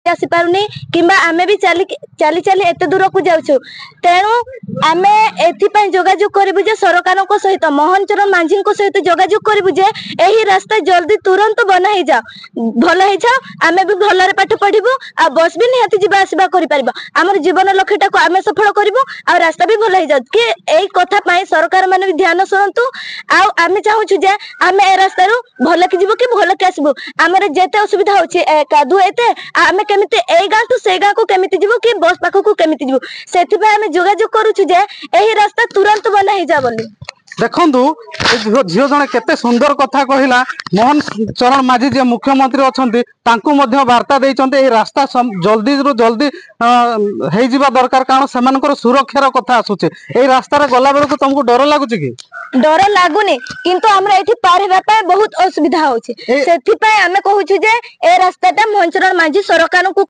आसी पारुनी किंबा आमे भी चली चली चली एते दूर को जाउछु तेणु आमे एथिपाई जोगाजोग करिबु जे सरकार को सहित मोहन चरण मांझी को सहित जोगाजोग करिबु जे एही रास्ता जल्दी तुरंत बना ही जा भल ही जा आमे भी भलरे पाठ पढिबु आ बस भी निहाती जिबा आसीबा करि परबो हमर जीवन लक्ष्यटा को आमे सफल करिबु आ रास्ता भी भल ही जा कि एई कथा पाई सरकार माने भी ध्यान सुनतु आ आमे चाहूछु जे आमे ए रास्ता रु भल कि जिवो कि भल कि आसीबु हमर जेते असुविधा होछि कादु एते आमे केमिते एई गां टू से गां को केमिते जिवो कि बस पाखो को केमिते जिवो सेथिबा आमे जोगाजोग करूछु जे एही रास्ता तुरंत बना ही जा बोली देखंतु झील जने केते सुंदर कथा कहिला मोहन चरण माझी जे मुख्यमंत्री अछंती तांकु मध्य वार्ता देइचंते एही रास्ता जल्दी रु जल्दी हेइ जिबा दरकार कारण सेमानकर सुरक्षार कथा आसुचे एही रास्ता रे गला बेलको तुमको डर लागुची कि डर लागुनी किंतु हमरा एठी पार हेबा पय बहुत असुविधा होछि सेथि पय हमें कहूछु जे ए रास्ताटा मोहन चरण माझी सरकार को